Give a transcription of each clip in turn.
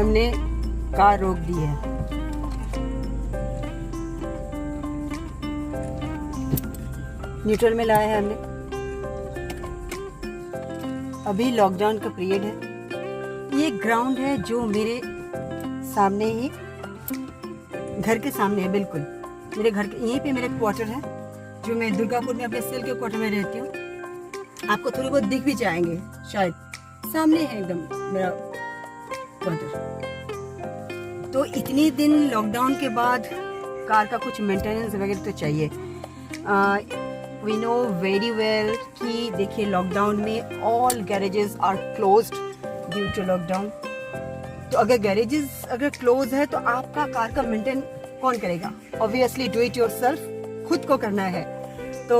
हमने कार रोक दी है। न्यूट्रल में लाया है हमने। अभी लॉकडाउन का पीरियड है। ये ग्राउंड है जो मेरे सामने ही, घर के सामने है, बिल्कुल मेरे घर के यहीं पे मेरे क्वार्टर है, जो मैं दुर्गापुर में अपने सेल के क्वार्टर में रहती हूँ। आपको थोड़ी बहुत दिख भी जाएंगे शायद, सामने है एकदम मेरा क्वार्टर। तो इतने दिन लॉकडाउन के बाद कार का कुछ मेंटेनेंस वगैरह तो चाहिए। वी नो वेरी वेल कि देखिए लॉकडाउन में all garages are closed due to lockdown. तो अगर गैरेजेस अगर क्लोज है तो आपका कार का मेंटेन कौन करेगा? ऑब्वियसली डू इट योरसेल्फ, खुद को करना है। तो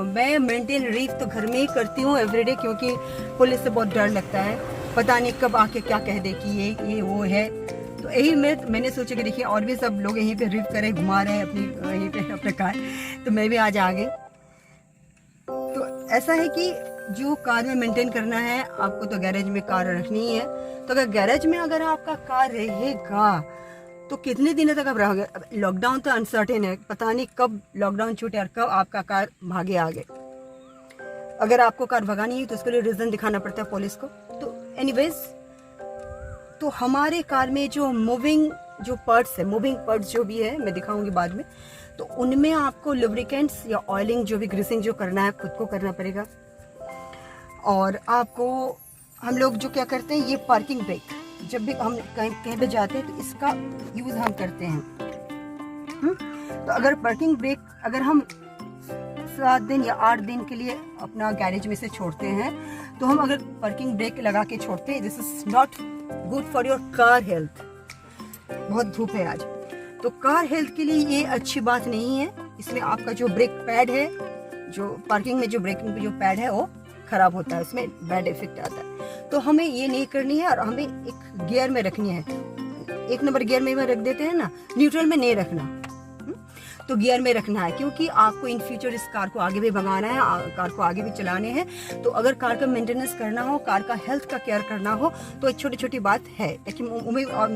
मैं मेंटेन रीफ तो घर में ही करती हूँ एवरीडे, क्योंकि पुलिस से बहुत डर लगता है, पता नहीं कब आके क्या कह दे कि ये वो है। तो यही मैंने सोचा कि देखिए और भी सब लोग यहीं पे रीफ करें, घुमा रहे हैं अपनी यहीं पे अपने कार, तो मैं भी आज आ गई। तो ऐसा है कि जो कार में मेंटेन करना है आपको, तो गैरेज में कार रखनी है। तो अगर गैरेज में अगर आपका कार रहेगा तो कितने दिनों तक आप रहोगे? लॉकडाउन तो अनसर्टेन है, पता नहीं कब लॉकडाउन छूटे और कब आपका कार भागे आगे। अगर आपको कार भगानी है तो उसके लिए रीजन दिखाना पड़ता है पुलिस को। तो एनीवेज, तो हमारे कार में जो मूविंग जो पार्ट्स है, मूविंग पार्ट्स जो भी है मैं दिखाऊंगी बाद में, तो उनमें आपको लुब्रिकेंट्स या ऑयलिंग जो भी ग्रीसिंग जो करना है खुद को करना पड़ेगा। और आपको हम लोग जो क्या करते हैं, ये पार्किंग ब्रेक जब भी हम कहीं पे जाते हैं तो इसका यूज हम करते हैं। तो अगर पार्किंग ब्रेक अगर हम 7 दिन या 8 दिन के लिए अपना गैरेज में से छोड़ते हैं, तो हम अगर पार्किंग ब्रेक लगा के छोड़ते हैं, this is not good for your car health. बहुत धूप है आज, तो कार हेल्थ के लिए ये अच्छी बात नहीं है। इसमें आपका जो ब्रेक पैड है, जो पार्किंग में जो ब्रेकिंग पे जो पैड है वो खराब होता है, उसमें बैड इफेक्ट आता है। तो हमें ये नहीं करनी है और हमें एक गियर में रखनी है। 1 नंबर गियर में रख देते हैं ना, न्यूट्रल में नहीं रखना। तो गियर में रखना है, क्योंकि आपको इन फ्यूचर इस कार को आगे भी भगाना है, कार को आगे भी चलाने हैं। तो अगर कार का मेंटेनेंस करना हो, कार का हेल्थ का केयर करना हो, तो एक छोटी छोटी बात है। लेकिन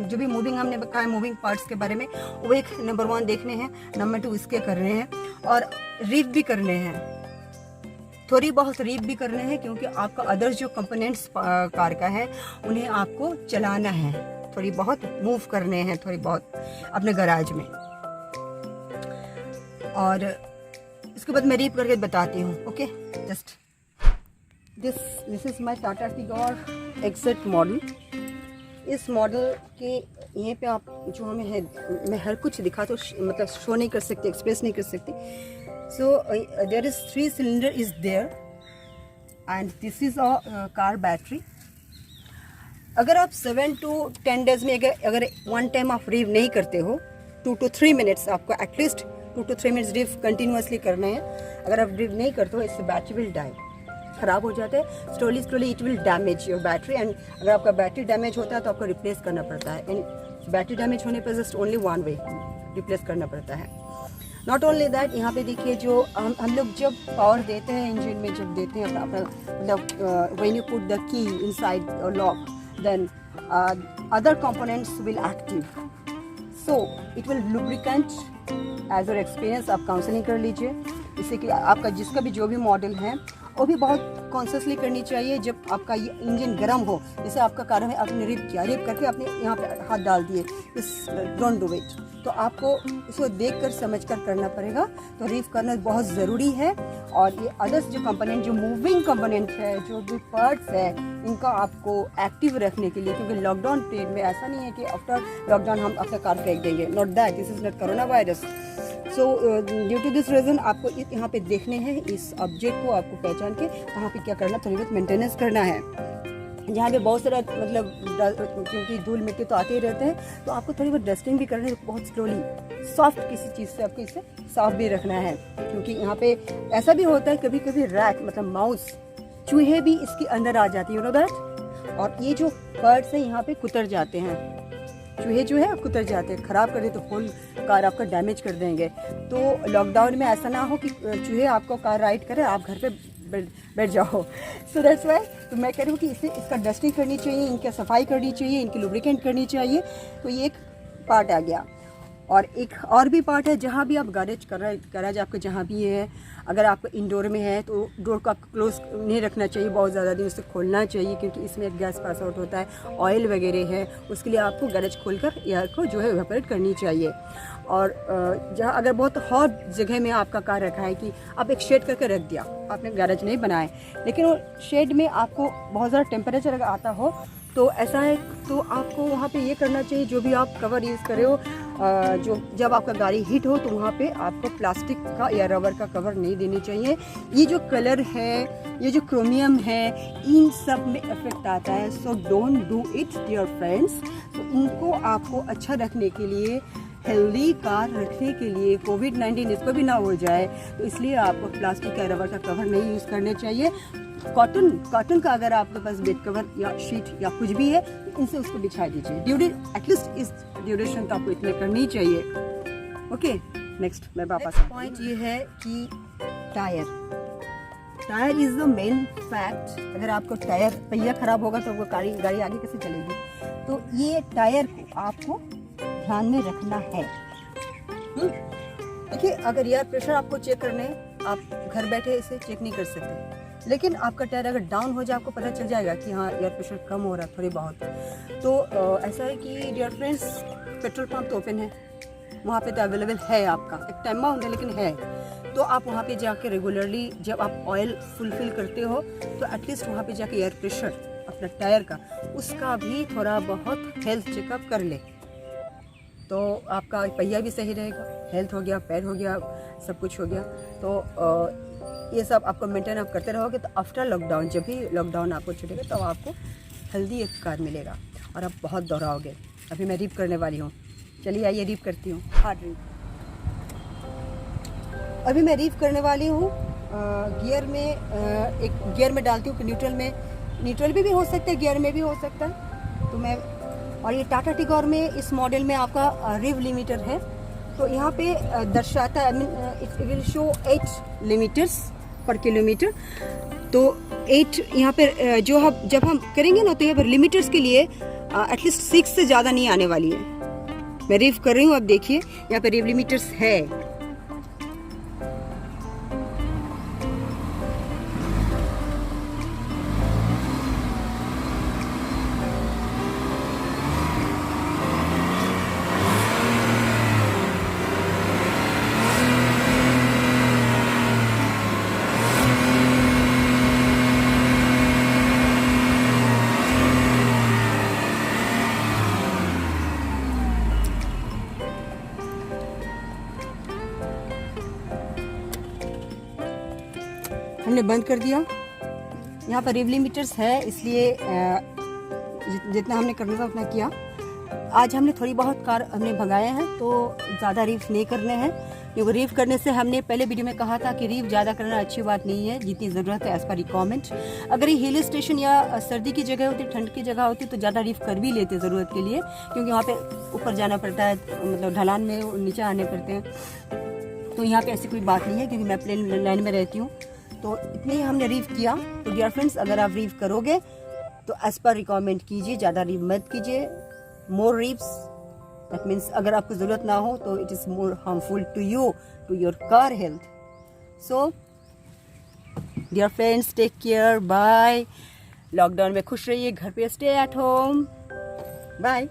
जो भी मूविंग हमने कहा है, मूविंग पार्ट्स के बारे में, वो एक नंबर 1 देखने हैं, नंबर 2 इसके करने हैं, और रीफ भी करने हैं, थोड़ी बहुत रीफ भी करने हैं, क्योंकि आपका अदर्स जो कंपोनेंट्स कार का है उन्हें आपको चलाना है, थोड़ी बहुत मूव करने हैं, थोड़ी बहुत अपने गैराज में। और इसके बाद मैं रीप करके बताती हूँ। Okay, just this is my Tata Tigor exact model. इस मॉडल के यहाँ पे आप जो हमें है, मैं हर कुछ दिखा तो मतलब शो नहीं कर सकती, एक्सप्रेस नहीं कर सकती। So there is 3 cylinder is there and this is a car battery. अगर आप 7 to 10 डेज में अगर 1 टाइम आप रीव नहीं करते हो, 2 to 3 मिनट्स आपको एटलीस्ट 2 to 3 मिनट्स रीव कंटिन्यूसली करने हैं। अगर आप रीव नहीं करते हो, इससे बैटरी विल डाई, खराब हो जाता है। Slowly it will damage your battery, and अगर आपका बैटरी डैमेज होता है तो आपको रिप्लेस करना पड़ता है। एंड बैटरी डैमेज होने पर जस्ट ओनली 1 वे, रिप्लेस करना पड़ता है। नॉट ओनली दैट, यहाँ पे देखिए जो हम लोग जब पावर देते हैं इंजन में, जब देते हैं अपना मतलब when you put the key inside lock, then other components will active, so it will lubricant. As और एक्सपीरियंस आप काउंसलिंग कर लीजिए, इससे कि आपका जिसका भी जो भी मॉडल है वो भी बहुत कॉन्शियसली करनी चाहिए। जब आपका ये इंजन गर्म हो, जैसे आपका कार है, आपने रिप किया, रिप करके आपने यहाँ पे हाथ डाल दिए, इस डोंट डू इट। तो आपको इसको देख कर समझ कर करना पड़ेगा। तो रिप करना बहुत ज़रूरी है। और ये अदर्स जो कंपोनेंट, जो मूविंग कंपोनेंट है, जो भी पार्ट्स है, इनका आपको एक्टिव रखने के लिए, क्योंकि लॉकडाउन पीरियड में ऐसा नहीं है कि आफ्टर लॉकडाउन हम अपना कार फेंक देंगे, not that, this is not corona virus. So due to this reason आपको यहाँ पे देखने हैं, इस ऑब्जेक्ट को आपको पहचान के कहाँ पे क्या करना, थोड़ी बहुत मेंटेनेंस करना है। जहाँ पे बहुत सारा मतलब क्योंकि धूल मिट्टी तो आते ही रहते हैं, तो आपको थोड़ी बहुत डस्टिंग भी करनी है, बहुत स्लोली सॉफ्ट किसी चीज़ से आपको इसे साफ भी रखना है। क्योंकि यहाँ पे ऐसा भी होता है कभी कभी रैट मतलब माउस, चूहे भी इसके अंदर आ जाती है, यू नो दैट। और ये जो बर्ड्स हैं यहाँ पे कुतर जाते हैं, चूहे जो है कुतर जाते हैं, ख़राब कर दे तो फुल कार आपका डैमेज कर देंगे। तो लॉकडाउन में ऐसा ना हो कि चूहे आपको कार राइड करें, आप घर पे बैठ जाओ। सो दैट्स वाई तो मैं कह रही हूँ कि इसे इसका डस्टिंग करनी चाहिए, इनका सफाई करनी चाहिए, इनकी लुब्रिकेंट करनी चाहिए। तो ये एक पार्ट आ गया। और एक और भी पार्ट है, जहाँ भी आप गैरेज आपका जहाँ भी है, अगर आपको इंडोर में है तो डोर को आप क्लोज नहीं रखना चाहिए बहुत ज़्यादा दिन, उसे खोलना चाहिए क्योंकि इसमें एक गैस पास आउट होता है, ऑयल वगैरह है, उसके लिए आपको गैरेज खोलकर एयर को जो है इवेपोरेट करनी चाहिए। और जहाँ अगर बहुत हॉट जगह में आपका कार रखा है कि आप एक शेड करके रख दिया, आपने गैरेज नहीं बनाए, लेकिन वो शेड में आपको बहुत ज़्यादा टेम्परेचर अगर आता हो तो ऐसा है तो आपको वहाँ पे ये करना चाहिए, जो भी आप कवर यूज़ करे हो, जो जब आपका गाड़ी हीट हो तो वहाँ पे आपको प्लास्टिक का या रबर का कवर नहीं देनी चाहिए। ये जो कलर है, ये जो क्रोमियम है, इन सब में इफेक्ट आता है। So don't do it dear friends. तो इनको आपको अच्छा रखने के लिए, हेल्दी कार रखने के लिए, कोविड-19 इसको भी ना हो जाए, तो इसलिए आपको प्लास्टिक या रबर का कवर नहीं यूज़ करने चाहिए। कॉटन का अगर आपके पास बेड कवर या शीट या कुछ भी है, तो इनसे उसको बिछा दीजिए। एटलीस्ट इस ड्यूरेशन तो आपको इतने करनी चाहिए। ओके, नेक्स्ट मैं वापस पॉइंट ये है कि tyre is the main fact. अगर आपको टायर पहिया खराब होगा तो वो गाड़ी आगे कैसे चलेगी। तो ये टायर को आपको ध्यान में रखना है। देखिए, अगर एयर प्रेशर आपको चेक करने, आप घर बैठे इसे चेक नहीं कर सकते, लेकिन आपका टायर अगर डाउन हो जाए आपको पता चल जाएगा कि हाँ एयर प्रेशर कम हो रहा है थोड़ी बहुत। तो ऐसा है कि डियर फ्रेंड्स, पेट्रोल पंप तो ओपन है, वहाँ पे तो अवेलेबल है, आपका एक टाइम बाउंड है लेकिन है। तो आप वहाँ पे जाके रेगुलरली जब आप ऑयल फुलफिल करते हो तो एटलीस्ट वहाँ पे जाके एयर प्रेशर अपना टायर का, उसका भी थोड़ा बहुत हेल्थ चेकअप कर ले, तो आपका पहिया भी सही रहेगा, हेल्थ हो गया, पैर हो गया, सब कुछ हो गया। तो ये सब आपको मेंटेन आप करते रहोगे तो आफ्टर लॉकडाउन, जब भी लॉकडाउन आपको छूटेगा तो आपको हेल्दी एक कार मिलेगा और आप बहुत दोहराओगे। अभी मैं रीप करने वाली हूँ, चलिए आइए रीप करती हूँ। Hard reap. अभी मैं रीप करने वाली हूँ गियर में, एक गियर में डालती हूँ कि न्यूट्रल में भी हो सकता है, गियर में भी हो सकता है। तो मैं, और ये टाटा टिगोर में इस मॉडल में आपका रिव लिमिटर है, तो यहाँ पे दर्शाता है, इट विल शो 8 लिमीटर्स पर किलोमीटर। तो 8 यहाँ पे जो हम जब हम करेंगे ना, तो यहाँ पर लिमीटर्स के लिए एटलीस्ट 6 से ज़्यादा नहीं आने वाली है। मैं रिव कर रही हूँ, अब देखिए यहाँ पे रिव लिमीटर्स है। हमने बंद कर दिया। यहाँ पर रिव लिमिटर्स है, इसलिए जितना हमने करना था उतना किया। आज हमने थोड़ी बहुत कार हमने भगाए हैं, तो ज़्यादा रीफ नहीं करने हैं, क्योंकि रीफ करने से हमने पहले वीडियो में कहा था कि रीफ ज़्यादा करना अच्छी बात नहीं है, जितनी ज़रूरत है एज़ पर रिकॉमेंड। अगर ये हिल स्टेशन या सर्दी की जगह होती, ठंड की जगह होती, तो ज़्यादा रीफ कर भी लेते ज़रूरत के लिए, क्योंकि वहाँ पे ऊपर जाना पड़ता है, मतलब ढलान में नीचे आने पड़ते हैं। तो यहाँ पे ऐसी कोई बात नहीं है, क्योंकि मैं प्लेन लाइन में रहती हूँ। तो इतने ही हमने रीफ किया। तो डियर फ्रेंड्स, अगर आप रीफ करोगे तो एज़ पर रिकमेंड कीजिए, ज़्यादा रीफ मत कीजिए। मोर रीफ्स, दैट मीन्स अगर आपको ज़रूरत ना हो तो it is more harmful to you, to your car health. So dear friends, take care, bye. Lockdown में खुश रहिए, घर पे स्टे एट होम, बाय।